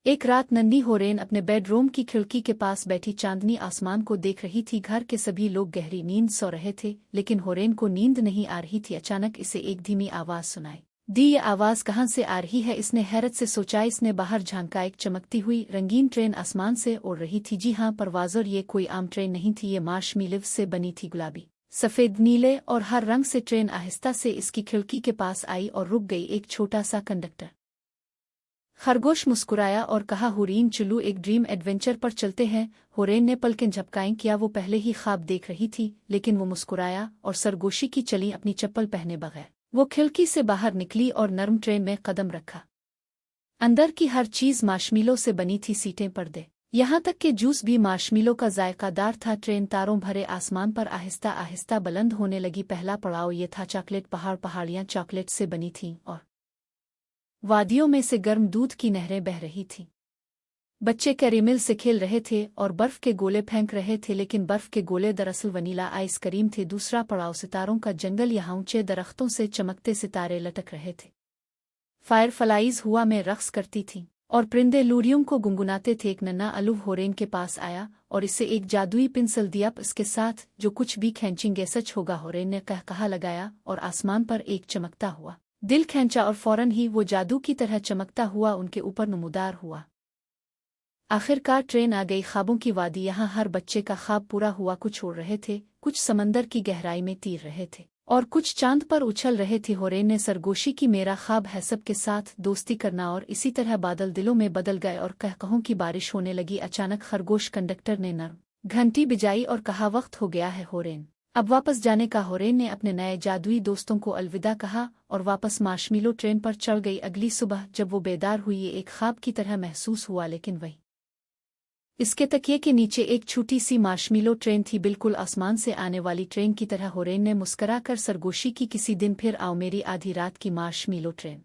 एक रात नन्ही होरेन अपने बेडरूम की खिड़की के पास बैठी चांदनी आसमान को देख रही थी। घर के सभी लोग गहरी नींद सो रहे थे, लेकिन होरेन को नींद नहीं आ रही थी। अचानक इसे एक धीमी आवाज सुनाई दी। ये आवाज कहाँ से आ रही है, इसने हैरत से सोचा। इसने बाहर झांका। एक चमकती हुई रंगीन ट्रेन आसमान से उड़ रही थी। जी हाँ, परवाज़। और ये कोई आम ट्रेन नहीं थी, ये मार्शमेलो से बनी थी। गुलाबी, सफ़ेद, नीले और हर रंग से ट्रेन आहिस्ता से इसकी खिड़की के पास आई और रुक गई। एक छोटा सा कंडक्टर खरगोश मुस्कुराया और कहा, हुरीन, चलो एक ड्रीम एडवेंचर पर चलते हैं। होरेन ने पलकें झपकाईं। क्या वो पहले ही ख्वाब देख रही थी? लेकिन वो मुस्कुराया और सरगोशी की चली अपनी चप्पल पहने बगैर। वो खिड़की से बाहर निकली और नरम ट्रेन में कदम रखा। अंदर की हर चीज मार्शमेलो से बनी थी, सीटें, पर्दे, यहाँ तक कि जूस भी मार्शमेलो का जायकादार था। ट्रेन तारों भरे आसमान पर आहिस्ता आहिस्ता बुलंद होने लगी। पहला पड़ाव ये था चॉकलेट पहाड़। पहाड़ियाँ चॉकलेट से बनी थीं और वादियों में से गर्म दूध की नहरें बह रही थीं। बच्चे कैरेमल से खेल रहे थे और बर्फ के गोले फेंक रहे थे, लेकिन बर्फ के गोले दरअसल वनीला आइसक्रीम थे। दूसरा पड़ाव सितारों का जंगल। यहाँ ऊंचे दरख्तों से चमकते सितारे लटक रहे थे। फायर फ्लाइज हवा में रक्स करती थीं और परिंदे लूरियों को गुनगुनाते थे। एक नन्हा अलूव होरेन के पास आया और इसे एक जादुई पेंसिल दिया। इसके साथ जो कुछ भी खींचेंगे सच होगा, होरेन ने कहा लगाया और आसमान पर एक चमकता हुआ दिल खींचा और फौरन ही वो जादू की तरह चमकता हुआ उनके ऊपर नमूदार हुआ। आखिरकार ट्रेन आ गई। ख्वाबों की वादी। यहाँ हर बच्चे का ख्वाब पूरा हुआ। कुछ उड़ रहे थे, कुछ समंदर की गहराई में तीर रहे थे और कुछ चांद पर उछल रहे थे। होरेन ने सरगोशी की, मेरा ख्वाब है सबके साथ दोस्ती करना। और इसी तरह बादल दिलों में बदल गए और कहकहों की बारिश होने लगी। अचानक खरगोश कंडक्टर ने नर्म घंटी बजाई और कहा, वक्त हो गया है होरेन, अब वापस जाने का। होरेन ने अपने नए जादुई दोस्तों को अलविदा कहा और वापस मार्शमेलो ट्रेन पर चढ़ गई। अगली सुबह जब वो बेदार हुई, ये एक ख्वाब की तरह महसूस हुआ, लेकिन वही इसके तकिए के नीचे एक छोटी सी मार्शमेलो ट्रेन थी, बिल्कुल आसमान से आने वाली ट्रेन की तरह। होरेन ने मुस्करा कर सरगोशी की, किसी दिन फिर आओ मेरी आधी रात की मार्शमेलो ट्रेन।